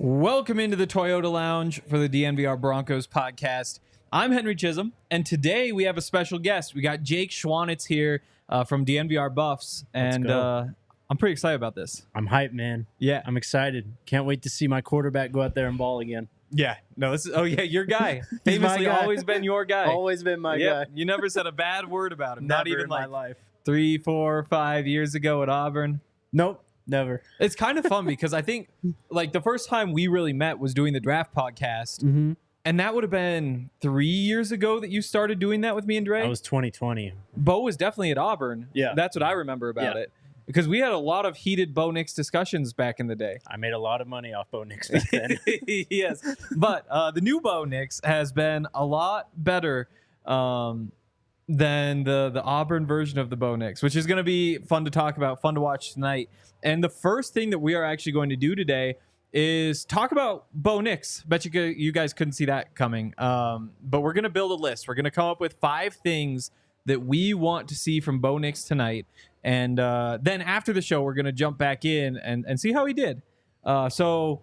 Welcome into the Toyota Lounge for the DNVR Broncos Podcast. I'm Henry Chisholm, and today we have a special guest. We got Jake Schwanitz here from DNVR Buffs, and I'm pretty excited about this. I'm hyped, man. Yeah. I'm excited. Can't wait to see my quarterback go out there and ball again. Yeah. No, this is, your guy. Famously guy. Always been your guy. Always been my guy. You never said a bad word about him. Never Not even in my life. 3, 4, 5 years ago at Auburn. Nope. Never. It's kind of fun because I think the first time we really met was doing the draft podcast. Mm-hmm. And that would have been 3 years ago that you started doing that with me and Dre. That was 2020. Bo was definitely at Auburn. Yeah. That's what I remember about it. Because we had a lot of heated Bo Nix discussions back in the day. I made a lot of money off Bo Nix back then. Yes. But the new Bo Nix has been a lot better than the Auburn version of the Bo Nix, which is going to be fun to talk about, fun to watch tonight. And the first thing that we are actually going to do today is talk about Bo Nix. Bet you guys couldn't see that coming. But we're going to build a list. We're going to come up with 5 things that we want to see from Bo Nix tonight. And then after the show, we're going to jump back in and see how he did. So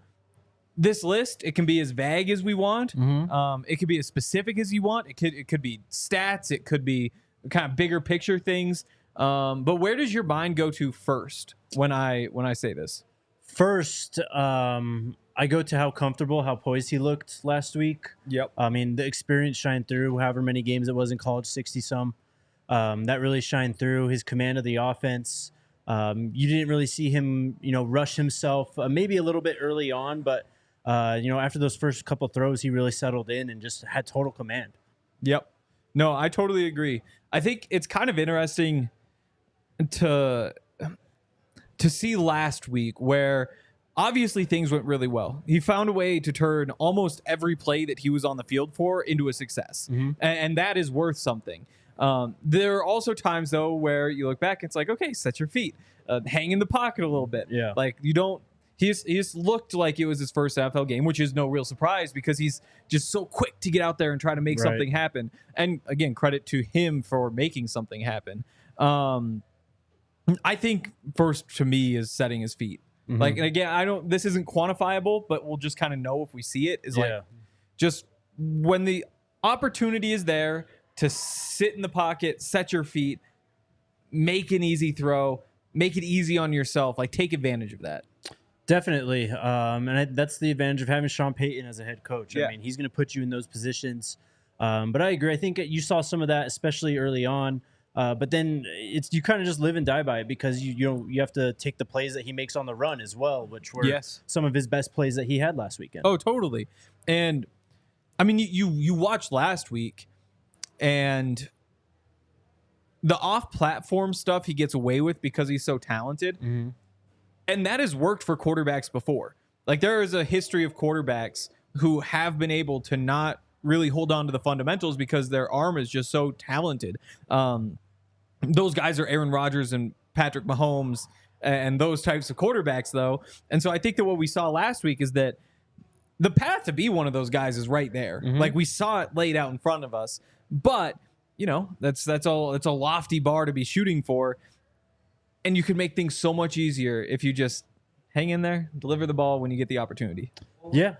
this list, it can be as vague as we want. Mm-hmm. It could be as specific as you want. It could be stats. It could be kind of bigger picture things. But where does your mind go to first when I say this? First, I go to how comfortable, how poised he looked last week. Yep. I mean, the experience shined through, however many games it was in college, 60-some. That really shined through. His command of the offense. You didn't really see him, rush himself, maybe a little bit early on, but, after those first couple throws, he really settled in and just had total command. Yep. No, I totally agree. I think it's kind of interesting to see last week where obviously things went really well. He found a way to turn almost every play that he was on the field for into a success. Mm-hmm. And that is worth something. There are also times, though, where you look back, it's like, okay, set your feet, hang in the pocket a little bit. Yeah. Like you don't, he just looked like it was his first NFL game, which is no real surprise because he's just so quick to get out there and try to make something happen. And again, credit to him for making something happen. I think first to me is setting his feet. Mm-hmm. Like, and again, this isn't quantifiable, but we'll just kind of know if we see it. Is like just when the opportunity is there to sit in the pocket, set your feet, make an easy throw, make it easy on yourself. Like, take advantage of that. Definitely. That's the advantage of having Sean Payton as a head coach. Yeah. I mean, he's going to put you in those positions. But I agree. I think you saw some of that, especially early on. But then you kind of just live and die by it because you have to take the plays that he makes on the run as well, which were some of his best plays that he had last weekend. Oh, totally. And I mean, you watched last week, and the off-platform stuff he gets away with because he's so talented, and that has worked for quarterbacks before. Like, there is a history of quarterbacks who have been able to not really hold on to the fundamentals because their arm is just so talented. Those guys are Aaron Rodgers and Patrick Mahomes and those types of quarterbacks, though. And so I think that what we saw last week is that the path to be one of those guys is right there. Like, we saw it laid out in front of us. But, that's all. It's a lofty bar to be shooting for. And you can make things so much easier if you just hang in there, deliver the ball when you get the opportunity. Yeah.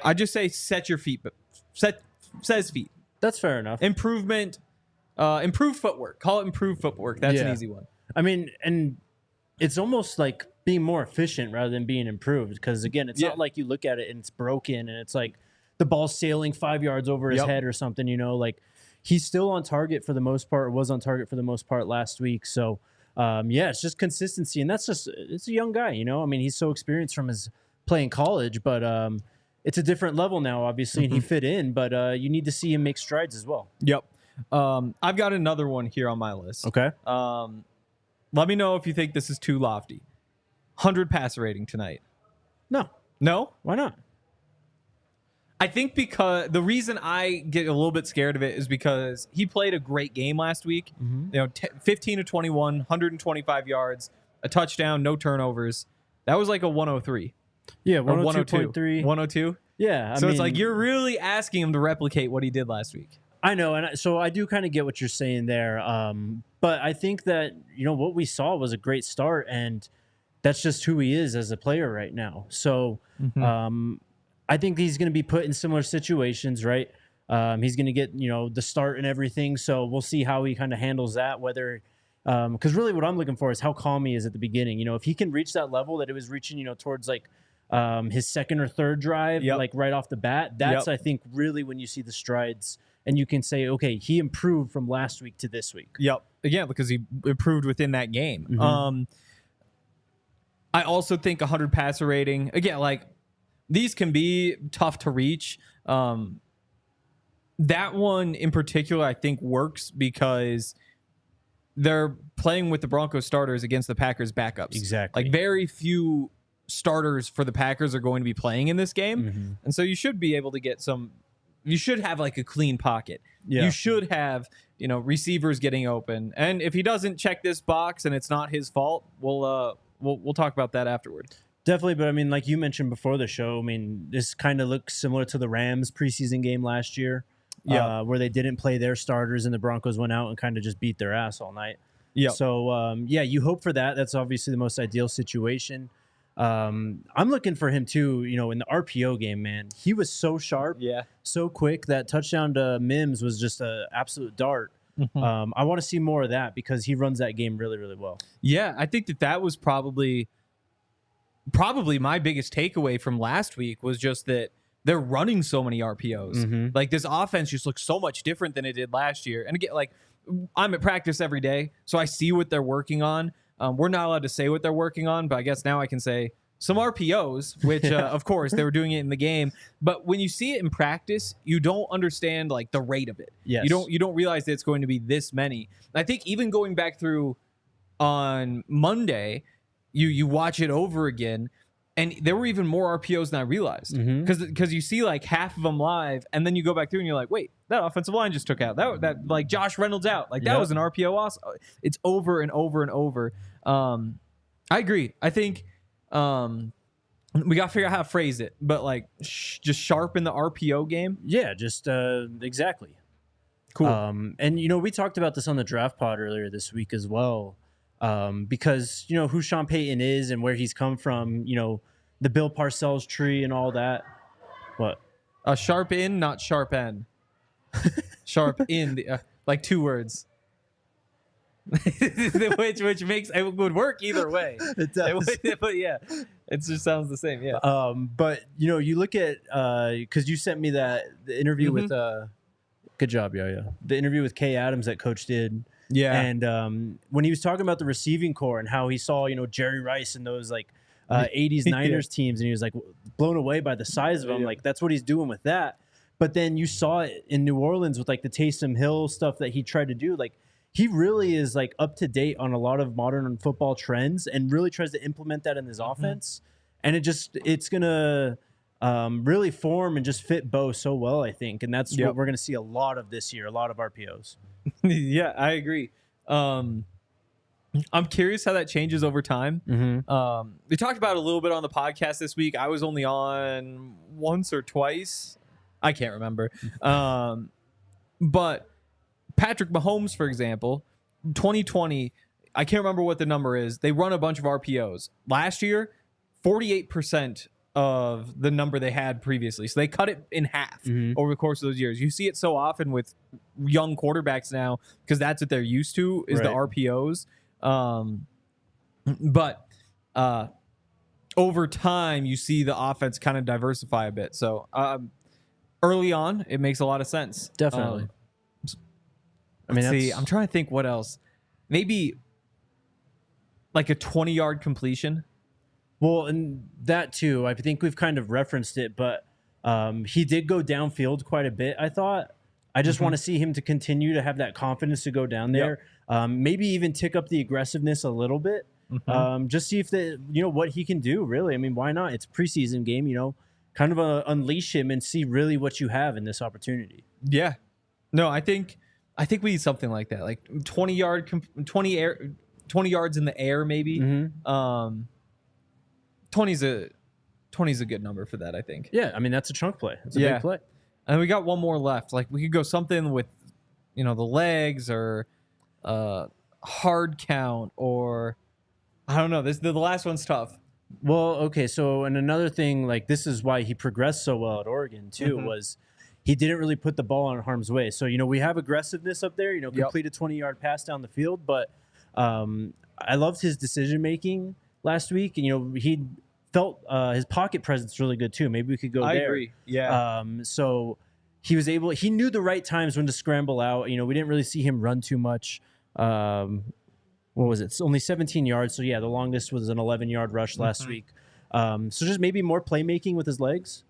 I just say set your feet, but set his feet. That's fair enough. Improved footwork. Call it improved footwork. That's an easy one. I mean, and it's almost like being more efficient rather than being improved because, again, it's not like you look at it and it's broken and it's like the ball's sailing 5 yards over his head or something, like he's still on target for the most part, or was on target for the most part last week. So, it's just consistency, and it's a young guy, I mean, he's so experienced from his play in college, but it's a different level now, obviously, and he fit in, but you need to see him make strides as well. Yep. I've got another one here on my list. Okay. Let me know if you think this is too lofty. 100 passer rating tonight? No, why not? I think because the reason I get a little bit scared of it is because he played a great game last week. 15 to 21, 125 yards, a touchdown, no turnovers. That was like a 103. Yeah, 102.3. 102? Yeah. I mean, it's like you're really asking him to replicate what he did last week. I know, and so I do kind of get what you're saying there. But I think that, what we saw was a great start, and that's just who he is as a player right now. So I think he's going to be put in similar situations, right? He's going to get, the start and everything. So we'll see how he kind of handles that, whether because really what I'm looking for is how calm he is at the beginning. If he can reach that level that it was reaching, towards like his second or third drive, like right off the bat, that's I think really when you see the strides and you can say, okay, he improved from last week to this week. Again, because he improved within that game. I also think 100 passer rating, again, like these can be tough to reach. That one in particular, I think works because they're playing with the Broncos starters against the Packers backups. Exactly. Like very few starters for the Packers are going to be playing in this game. And so you should be able to get you should have like a clean pocket. You should have, receivers getting open. And if he doesn't check this box and it's not his fault, we'll talk about that afterward. Definitely, but I mean, like you mentioned before the show, this kind of looks similar to the Rams preseason game last year, where they didn't play their starters and the Broncos went out and kind of just beat their ass all night. So, you hope for that. That's obviously the most ideal situation. I'm looking for him too, in the RPO game, man. He was so sharp, so quick. That touchdown to Mims was just an absolute dart. I want to see more of that because he runs that game really, really well. Yeah, I think that was probably my biggest takeaway from last week was just that they're running so many RPOs. Like this offense just looks so much different than it did last year. And again, like I'm at practice every day, so I see what they're working on. We're not allowed to say what they're working on, but I guess now I can say some RPOs, which of course they were doing it in the game. But when you see it in practice, you don't understand like the rate of it. Yes. You don't realize that it's going to be this many. I think even going back through on Monday, you watch it over again, and there were even more RPOs than I realized because you see like half of them live, and then you go back through and you're like, wait, that offensive line just took out that like Josh Reynolds out, like that was an RPO also. It's over and over and over. I agree. I think we got to figure out how to phrase it, but like just sharpen the RPO game. Yeah, just exactly. Cool. And we talked about this on the draft pod earlier this week as well. Because who Sean Payton is and where he's come from, the Bill Parcells tree and all that. What? A sharp in, not sharp end. Sharp in, like two words. which makes it would work either way. It does. But yeah, it just sounds the same. Yeah. But you look at because you sent me the interview with good job, the interview with Kay Adams that Coach did. Yeah. And when he was talking about the receiving core and how he saw, Jerry Rice and those like 80s Niners teams, and he was like blown away by the size of them. Like that's what he's doing with that. But then you saw it in New Orleans with like the Taysom Hill stuff that he tried to do. Like he really is like up to date on a lot of modern football trends and really tries to implement that in his offense. And it's going to really form and just fit Bo so well, I think. And that's what we're going to see a lot of this year, a lot of RPOs. Yeah, I agree. I'm curious how that changes over time. We talked about it a little bit on the podcast this week. I was only on once or twice. I can't remember. But Patrick Mahomes, for example, 2020, I can't remember what the number is. They run a bunch of RPOs. Last year, 48% of the number they had previously. So they cut it in half over the course of those years. You see it so often with young quarterbacks now because that's what they're used to is the RPOs. But over time, you see the offense kind of diversify a bit. So early on, it makes a lot of sense. Definitely. I'm trying to think what else. Maybe like a 20-yard completion. Well, and that too, I think we've kind of referenced it, but he did go downfield quite a bit, I thought. I just want to see him to continue to have that confidence to go down there. Maybe even tick up the aggressiveness a little bit. Just see if what he can do. Really, I mean, why not? It's a preseason game. Kind of unleash him and see really what you have in this opportunity. Yeah. No, I think we need something like that, like 20 yards in the air, maybe. 20's a good number for that, I think. Yeah, I mean that's a chunk play. It's a big play. And we got one more left. Like we could go something with, the legs or hard count or I don't know. The last one's tough. Well, okay. So, and another thing, like this is why he progressed so well at Oregon too, was he didn't really put the ball in harm's way. So, we have aggressive up there. Complete a 20-yard pass down the field, but I loved his decision making last week. And he felt his pocket presence really good too. Maybe we could go there. I agree. Yeah. So he was able. He knew the right times when to scramble out. We didn't really see him run too much. What was it? It's only 17 yards. So yeah, the longest was an 11-yard rush last week. So just maybe more playmaking with his legs.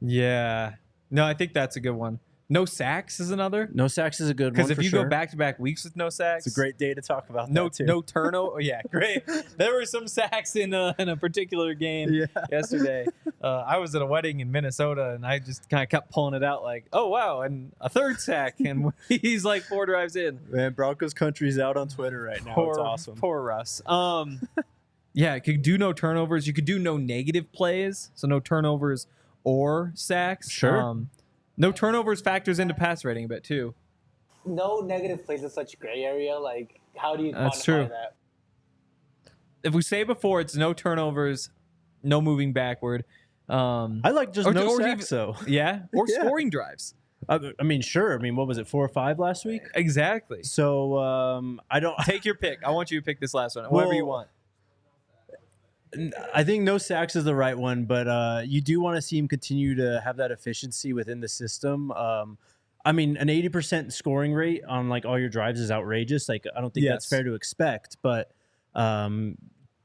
Yeah. No, I think that's a good one. No sacks is another. No sacks is a good one. Because if you go back-to-back weeks with no sacks, it's a great day to talk about. No, that too. No turnover. Yeah, great. There were some sacks in a particular game yesterday. I was at a wedding in Minnesota, and I just kind of kept pulling it out, like, oh wow, and a third sack, and he's like 4 drives in. Man, Broncos Country's out on Twitter right now. It's awesome. Poor Russ. Yeah, you could do no turnovers. You could do no negative plays, so no turnovers or sacks. Sure. No turnovers factors into pass rating a bit too. No negative plays is such a gray area. Like, how do you quantify that? If we say before it's no turnovers, no moving backward. I like just no sacks, though. Yeah, or scoring drives. I mean, sure. I mean, what was it, 4 or 5 last week? Exactly. So I don't take your pick. I want you to pick this last one, whatever you want. I think no sacks is the right one, but you do want to see him continue to have that efficiency within the system. I mean, an 80% scoring rate on like all your drives is outrageous. Like, I don't think that's fair to expect, but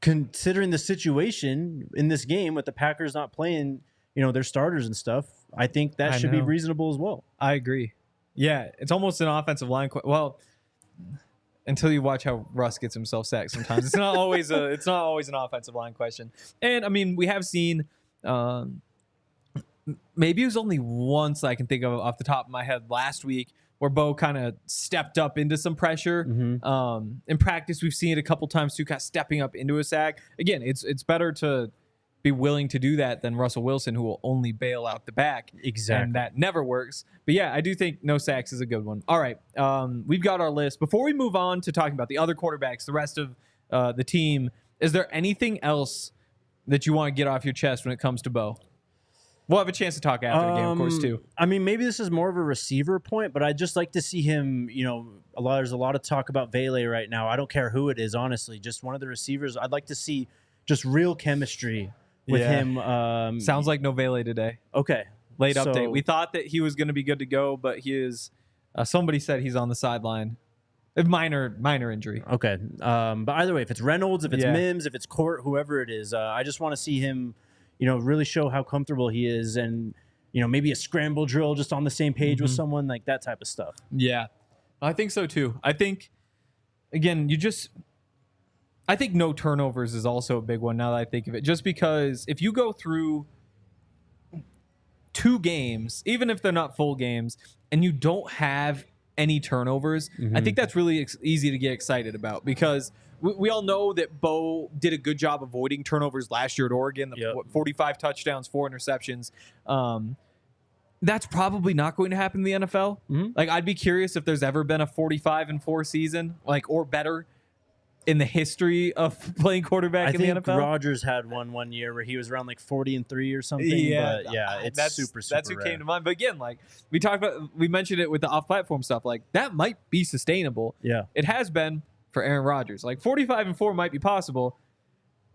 considering the situation in this game with the Packers not playing, their starters and stuff, I think that should be reasonable as well. I agree. Yeah, it's almost an offensive line. Well, until you watch how Russ gets himself sacked sometimes. It's not always an offensive line question. And I mean, we have seen maybe it was only once I can think of off the top of my head last week where Bo kind of stepped up into some pressure. In practice, we've seen it a couple times too, kind of stepping up into a sack. Again, it's better to be willing to do that than Russell Wilson, who will only bail out the back. Exactly. And that never works. But yeah, I do think no sacks is a good one. All right. We've got our list. Before we move on to talking about the other quarterbacks, the rest of the team, is there anything else that you want to get off your chest when it comes to Bo? We'll have a chance to talk after the game, of course, too. I mean, maybe this is more of a receiver point, but I'd just like to see him, there's a lot of talk about Vele right now. I don't care who it is, honestly. Just one of the receivers. I'd like to see just real chemistry with him. Sounds like no Vele today. Okay. Late update. We thought that he was going to be good to go, but he is. Somebody said he's on the sideline. A minor injury. Okay. But either way, if it's Reynolds, if it's Mims, if it's Court, whoever it is, I just want to see him, really show how comfortable he is, and maybe a scramble drill just on the same page with someone, like that type of stuff. Yeah, I think so too. I think, again, I think no turnovers is also a big one now that I think of it. Just because if you go through 2 games, even if they're not full games, and you don't have any turnovers, I think that's really easy to get excited about, because we all know that Bo did a good job avoiding turnovers last year at Oregon. 45 touchdowns, 4 interceptions. That's probably not going to happen in the NFL. Like, I'd be curious if there's ever been a 45-4 season, or better, in the history of playing quarterback in the NFL. I think Rodgers had one year where he was around like 40-3 or something. Yeah, but it's super that's who rare. came to mind. But again, like we mentioned it with the off-platform stuff. Like, that might be sustainable. Yeah, it has been for Aaron Rodgers. Like, 45-4 might be possible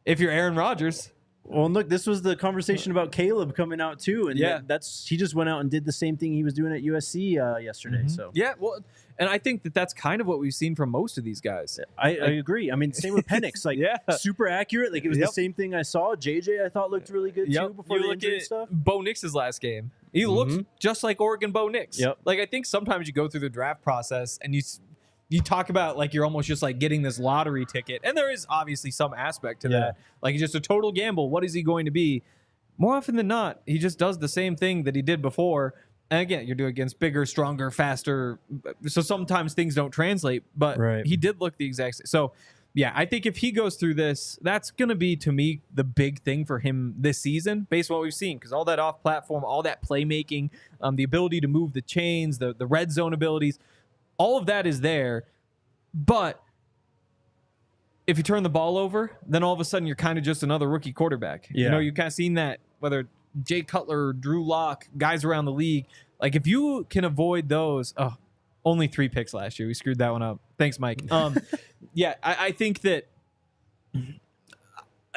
if you're Aaron Rodgers. Well, look, this was the conversation about Caleb coming out too, and he just went out and did the same thing he was doing at USC yesterday. So well, and I think that's kind of what we've seen from most of these guys. I agree. I mean, same with Penix, like super accurate. Like, it was the same thing I saw. JJ I thought looked really good too before the injury stuff. Bo Nix's last game, he looks just like Oregon Bo Nix. Yep. Like, I think sometimes you go through the draft process and you talk about like you're almost just like getting this lottery ticket, and there is obviously some aspect to that. Like it's just a total gamble. What is he going to be? More often than not, he just does the same thing that he did before. And again, you're doing against bigger, stronger, faster. So sometimes things don't translate, but he did look the exact same. So yeah, I think if he goes through this, that's going to be, to me, the big thing for him this season, based on what we've seen. Because all that off-platform, all that playmaking, the ability to move the chains, the red zone abilities, all of that is there. But if you turn the ball over, then all of a sudden you're kind of just another rookie quarterback. You know, you've kind of seen that, whether Jay Cutler, Drew Lock, guys around the league. Like, if you can avoid those... only 3 picks last year. We screwed that one up. Thanks, Mike. Yeah, I think that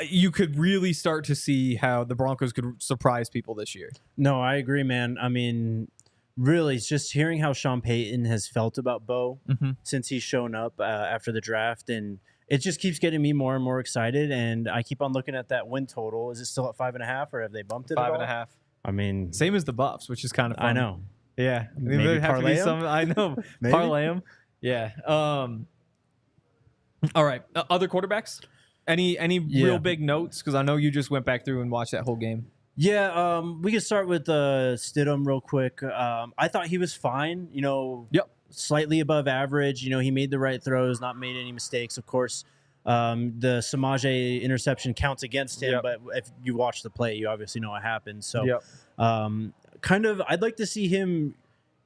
you could really start to see how the Broncos could surprise people this year. No, I agree, man. I mean, really, it's just hearing how Sean Payton has felt about Bo since he's shown up after the draft, and it just keeps getting me more and more excited, and I keep on looking at that win total. Is it still at 5.5, or have they bumped it 5.5. I mean... Same as the Buffs, which is kind of fun. I know. Yeah, maybe parlay them. I know, parlay them. Yeah. All right. Other quarterbacks? Any real big notes? Because I know you just went back through and watched that whole game. Yeah. We can start with Stidham real quick. I thought he was fine. You know. Yep. Slightly above average. You know, he made the right throws, not made any mistakes. Of course, the Samaje interception counts against him. But if you watch the play, you obviously know what happened. So. Kind of, I'd like to see him,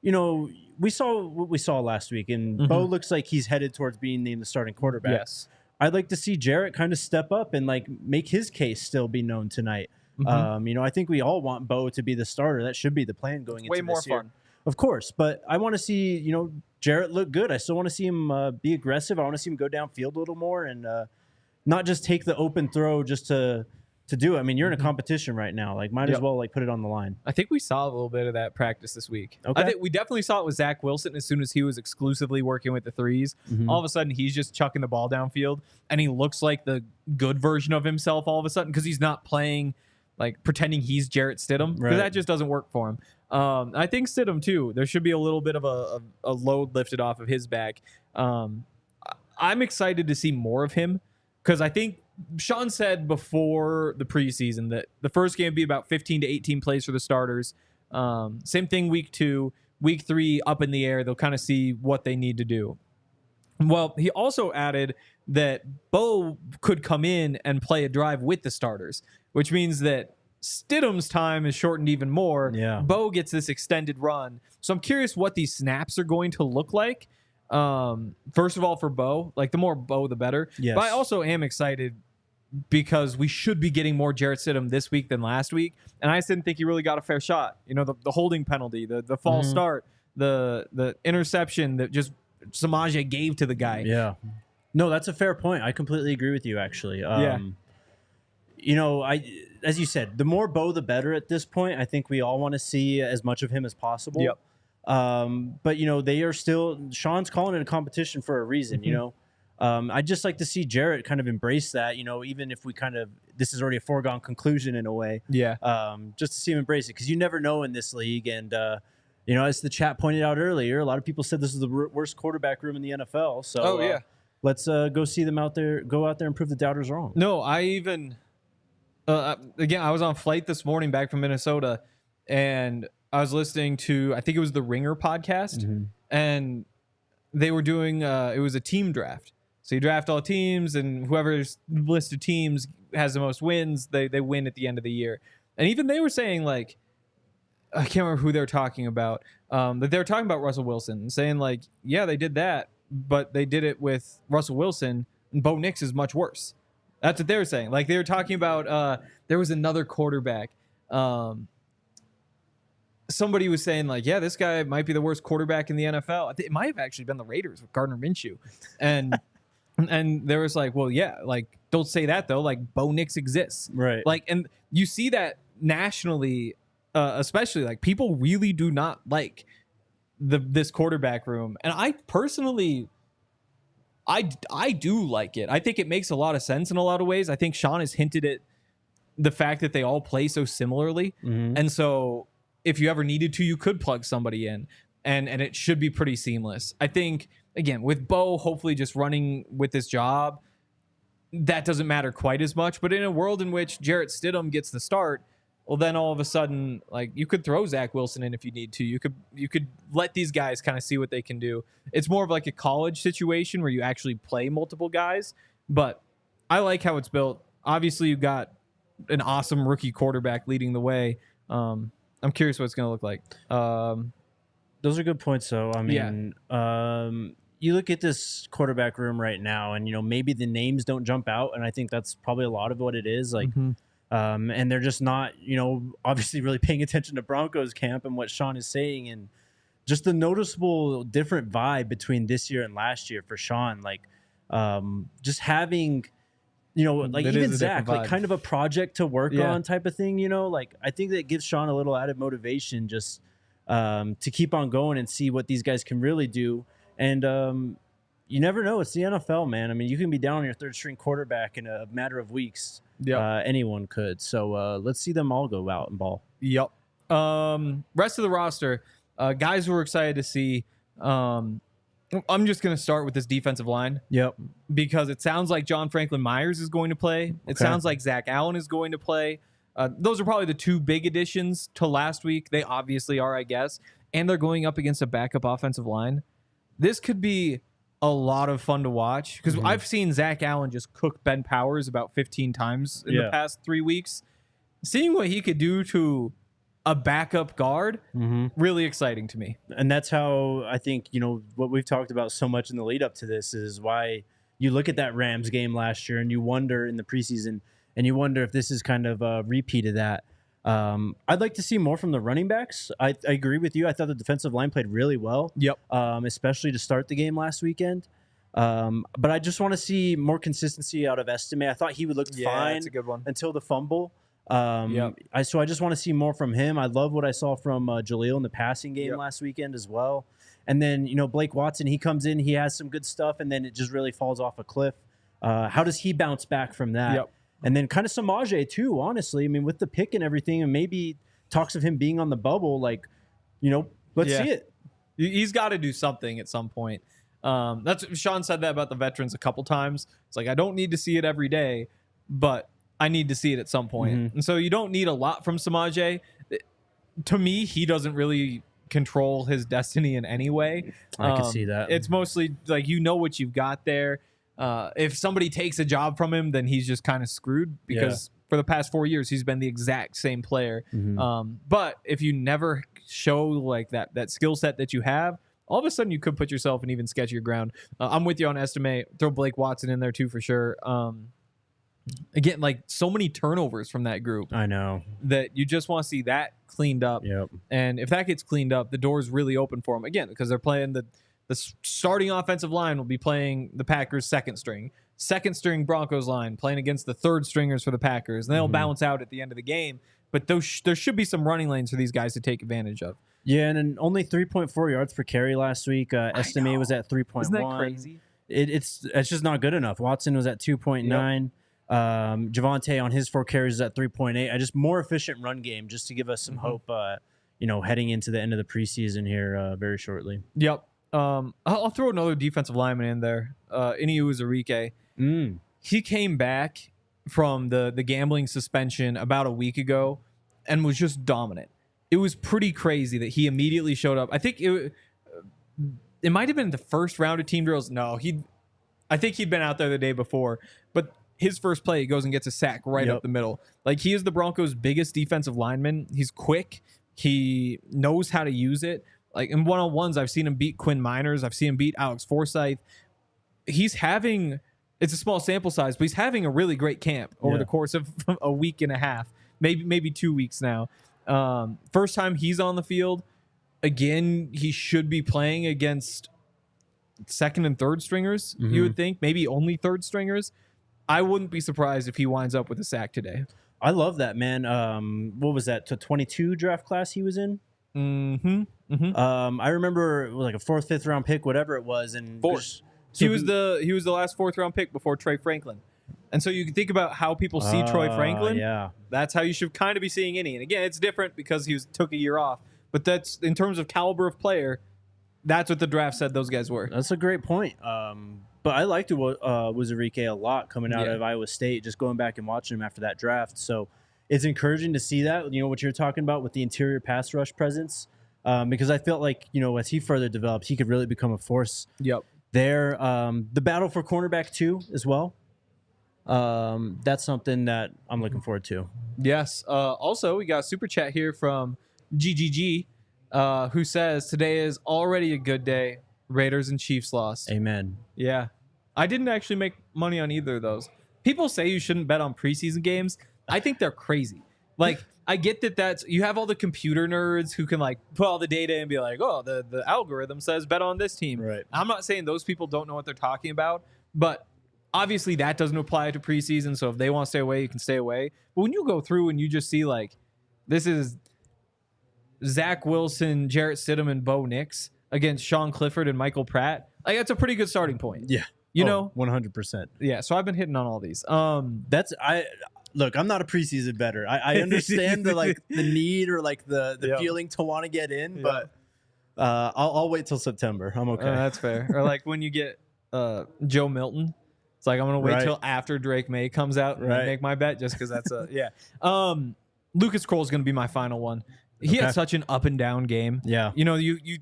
you know, we saw what we saw last week, and Bo looks like he's headed towards being named the starting quarterback. Yes. I'd like to see Jarrett kind of step up and, like, make his case still be known tonight. You know, I think we all want Bo to be the starter. That should be the plan going into this year. Way more fun. Of course, but I want to see, you know, Jarrett look good. I still want to see him be aggressive. I want to see him go downfield a little more and not just take the open throw just to do it. I mean, you're in a competition right now. Like, might as well like put it on the line. I think we saw a little bit of that practice this week. Okay. I think we definitely saw it with Zach Wilson as soon as he was exclusively working with the threes. All of a sudden, he's just chucking the ball downfield, and he looks like the good version of himself all of a sudden because he's not playing like pretending he's Jarrett Stidham, because that just doesn't work for him. I think Stidham too. There should be a little bit of a load lifted off of his back. I'm excited to see more of him because I think Sean said before the preseason that the first game would be about 15 to 18 plays for the starters. Same thing week 2. Week 3, up in the air. They'll kind of see what they need to do. Well, he also added that Bo could come in and play a drive with the starters, which means that Stidham's time is shortened even more. Yeah. Bo gets this extended run. So I'm curious what these snaps are going to look like. First of all, for Bo, like the more Bo, the better. Yes. But I also am excited because we should be getting more Jarrett Stidham this week than last week. And I just didn't think he really got a fair shot. You know, the holding penalty, the false start, the interception that just Samaje gave to the guy. Yeah. No, that's a fair point. I completely agree with you, actually. You know, as you said, the more Bo, the better at this point. I think we all want to see as much of him as possible. Yep. But, you know, they are still, Sean's calling it a competition for a reason, you know. I'd just like to see Jarrett kind of embrace that, you know, even if we kind of, this is already a foregone conclusion in a way. Yeah. Just to see him embrace it, because you never know in this league. And, you know, as the chat pointed out earlier, a lot of people said this is the worst quarterback room in the NFL. So let's go see them out there, go out there and prove the doubters wrong. No, I even, again, I was on flight this morning back from Minnesota, and I was listening to, I think it was the Ringer podcast, and they were doing, it was a team draft. So you draft all teams, and whoever's list of teams has the most wins, they win at the end of the year. And even they were saying, like, I can't remember who they were talking about, but they were talking about Russell Wilson and saying, like, yeah, they did that, but they did it with Russell Wilson, and Bo Nix is much worse. That's what they were saying. Like, they were talking about, there was another quarterback. Somebody was saying, like, yeah, this guy might be the worst quarterback in the NFL. I think it might have actually been the Raiders with Gardner Minshew. And there was like, well, yeah, like, don't say that, though. Like, Bo Nix exists. Right. Like, and you see that nationally, especially, like, people really do not like this quarterback room. And I personally, I do like it. I think it makes a lot of sense in a lot of ways. I think Sean has hinted at the fact that they all play so similarly. And so if you ever needed to, you could plug somebody in, and it should be pretty seamless. I think again, with Bo hopefully just running with his job, that doesn't matter quite as much. But in a world in which Jarrett Stidham gets the start, well, then all of a sudden, like, you could throw Zach Wilson in if you need to. You could let these guys kind of see what they can do. It's more of like a college situation where you actually play multiple guys. But I like how it's built. Obviously, you've got an awesome rookie quarterback leading the way. I'm curious what it's going to look like. Those are good points, though. I mean, you look at this quarterback room right now, and maybe the names don't jump out, and I think that's probably a lot of what it is. Like. And they're just not, obviously really paying attention to Broncos camp and what Sean is saying, and just the noticeable different vibe between this year and last year for Sean. Like, just having, like That even is a Zach, different like vibe. kind of a project to work on type of thing. Like I think that gives Sean a little added motivation just to keep on going and see what these guys can really do. And you never know. It's the NFL, man. I mean, you can be down on your third string quarterback in a matter of weeks. Yeah. Anyone could. So let's see them all go out and ball. Yep. Rest of the roster, guys we're excited to see. I'm just going to start with this defensive line. Yep. Because it sounds like John Franklin Myers is going to play. It sounds like Zach Allen is going to play. Those are probably the two big additions to last week. They obviously are, I guess. And they're going up against a backup offensive line. This could be a lot of fun to watch because I've seen Zach Allen just cook Ben Powers about 15 times in the past 3 weeks. Seeing what he could do to a backup guard, really exciting to me. And that's how I think, what we've talked about so much in the lead up to this is why you look at that Rams game last year and you wonder in the preseason and you wonder if this is kind of a repeat of that. I'd like to see more from the running backs. I agree with you. I thought the defensive line played really well. Yep. Especially to start the game last weekend. But I just want to see more consistency out of Estime. I thought he would look fine that's a good one. until the fumble. So I just want to see more from him. I love what I saw from Jaleel in the passing game last weekend as well. And then, Blake Watson, he comes in, he has some good stuff, and then it just really falls off a cliff. How does he bounce back from that? Yep. And then kind of Samaje too, honestly. I mean, with the pick and everything, and maybe talks of him being on the bubble, like, let's see it. He's got to do something at some point. That's Sean said that about the veterans a couple times. It's like, I don't need to see it every day, but I need to see it at some point. And so you don't need a lot from Samaje. To me, he doesn't really control his destiny in any way. I can see that. It's mostly like, what you've got there. If somebody takes a job from him, then he's just kind of screwed because for the past 4 years, he's been the exact same player. But if you never show like that skill set that you have, all of a sudden you could put yourself in even sketchier ground. I'm with you on Estime. Throw Blake Watson in there too for sure. Again, like so many turnovers from that group. I know that you just want to see that cleaned up. Yep. And if that gets cleaned up, the door's really open for them again because they're playing the starting offensive line will be playing the Packers' second string Broncos line playing against the third stringers for the Packers, and they'll balance out at the end of the game. But there should be some running lanes for these guys to take advantage of. Yeah, and then only 3.4 yards per carry last week. Estime was at 3.1. Isn't that crazy? It's just not good enough. Watson was at 2.9. Javonte on his 4 carries is at 3.8. I just more efficient run game just to give us some hope. Heading into the end of the preseason here very shortly. Yep. I'll throw another defensive lineman in there. Iniu Audric. He came back from the gambling suspension about a week ago and was just dominant. It was pretty crazy that he immediately showed up. I think it might have been the first round of team drills. No, I think he'd been out there the day before, but his first play, he goes and gets a sack right up the middle. Like, he is the Broncos' biggest defensive lineman. He's quick. He knows how to use it. Like, in one-on-ones, I've seen him beat Quinn Miners. I've seen him beat Alex Forsyth. It's a small sample size, but he's having a really great camp over the course of a week and a half, maybe 2 weeks now. First time he's on the field. Again, he should be playing against second and third stringers, you would think. Maybe only third stringers. I wouldn't be surprised if he winds up with a sack today. I love that, man. What was that? To 22 draft class he was in? I remember it was like a 4th, 5th round pick, whatever it was, and he was the last 4th round pick before Troy Franklin. And so you can think about how people see Troy Franklin. Yeah, that's how you should kind of be seeing any. And again, it's different because he took a year off. But that's in terms of caliber of player. that's what the draft said those guys were. That's a great point. But I liked Wuzurike a lot coming out of Iowa State, just going back and watching him after that draft. So it's encouraging to see that, what you're talking about with the interior pass rush presence, because I felt like, as he further develops, he could really become a force there. The battle for cornerback too as well. That's something that I'm looking forward to. Yes. Also, we got a super chat here from GGG, who says, today is already a good day. Raiders and Chiefs lost. Amen. Yeah. I didn't actually make money on either of those. People say you shouldn't bet on preseason games. I think they're crazy. Like, I get that you have all the computer nerds who can like put all the data and be like, oh, the algorithm says bet on this team. Right. I'm not saying those people don't know what they're talking about, but obviously that doesn't apply to preseason. So if they want to stay away, you can stay away. But when you go through and you just see like, this is Zach Wilson, Jarrett Stidham, and Bo Nix against Sean Clifford and Michael Pratt, like that's a pretty good starting point. Yeah. You know? 100%. Yeah. So I've been hitting on all these. Look, I'm not a preseason bettor. I understand the need or like the feeling to want to get in, but I'll wait till September. I'm okay. That's fair. Or like when you get Joe Milton, it's like I'm gonna wait till after Drake May comes out and make my bet just because that's Lucas Kroll's gonna be my final one. He had such an up and down game. Yeah. You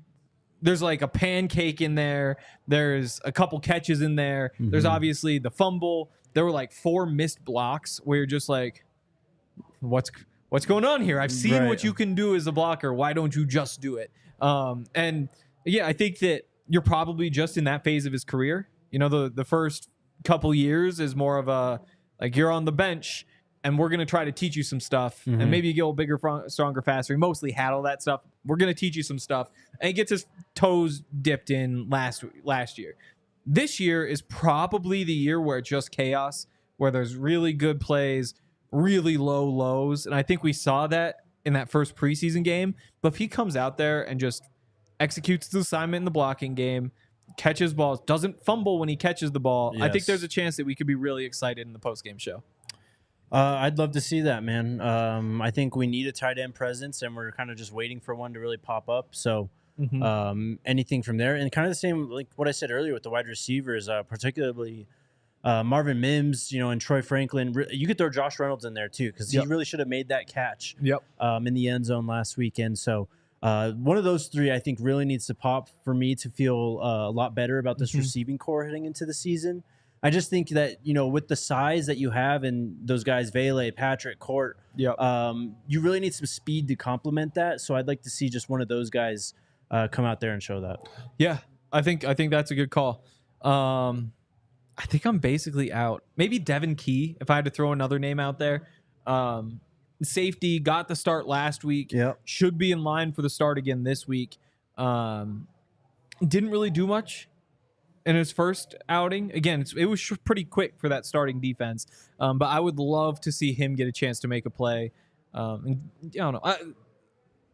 there's like a pancake in there. There's a couple catches in there. Mm-hmm. There's obviously the fumble. There were like 4 missed blocks where you're just like, what's going on here? I've seen what you can do as a blocker. Why don't you just do it? And yeah, I think that you're probably just in that phase of his career. The first couple years is more of a, like, you're on the bench and we're going to try to teach you some stuff. And maybe you get a little bigger, stronger, faster. He mostly had all that stuff. We're going to teach you some stuff. And he gets his toes dipped in last year. This year is probably the year where it's just chaos, where there's really good plays, really low lows. And I think we saw that in that first preseason game. But if he comes out there and just executes the assignment in the blocking game, catches balls, doesn't fumble when he catches the ball, I think there's a chance that we could be really excited in the postgame show. I'd love to see that, man. I think we need a tight end presence, and we're kind of just waiting for one to really pop up. So anything from there, and kind of the same like what I said earlier with the wide receivers, particularly Marvin Mims, and Troy Franklin. You could throw Josh Reynolds in there too, because he really should have made that catch in the end zone last weekend. So one of those three, I think, really needs to pop for me to feel a lot better about this receiving core heading into the season. I just think that, with the size that you have and those guys, Vele, Patrick, Court, you really need some speed to complement that. So I'd like to see just one of those guys come out there and show that. Yeah, I think that's a good call. I think I'm basically out. Maybe Devin Key, if I had to throw another name out there. Safety, got the start last week. Should be in line for the start again this week. Didn't really do much in his first outing. Again, it was pretty quick for that starting defense. But I would love to see him get a chance to make a play. And I don't know.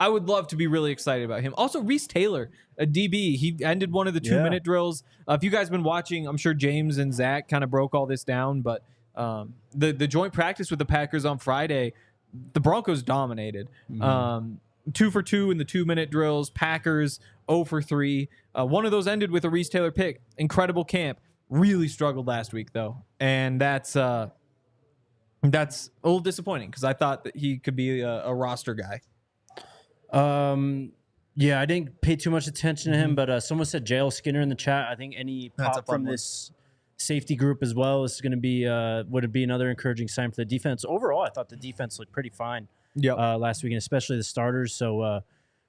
I would love to be really excited about him. Also, Reese Taylor, a DB, he ended one of the 2-minute drills. If you guys have been watching, I'm sure James and Zach kind of broke all this down. But the joint practice with the Packers on Friday, the Broncos dominated. 2 for 2 in the 2-minute drills. Packers 0 for 3. One of those ended with a Reese Taylor pick. Incredible camp. Really struggled last week though, and that's a little disappointing because I thought that he could be a roster guy. Yeah, I didn't pay too much attention to him, but someone said Jail Skinner in the chat. I think any pop from this safety group as well is going to be would be another encouraging sign for the defense. Overall, I thought the defense looked pretty fine last week, and especially the starters. So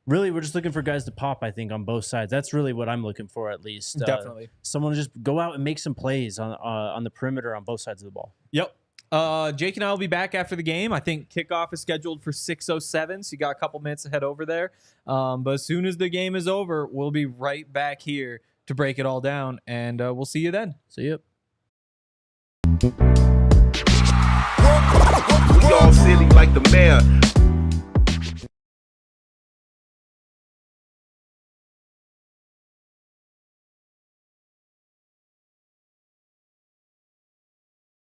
really, we're just looking for guys to pop, I think, on both sides. That's really what I'm looking for, at least. Definitely. Someone to just go out and make some plays on the perimeter on both sides of the ball. Yep. Jake and I will be back after the game. I think kickoff is scheduled for 6:07, so you got a couple minutes to head over there. But as soon as the game is over, we'll be right back here to break it all down, and we'll see you then. See you. We all silly like the mayor.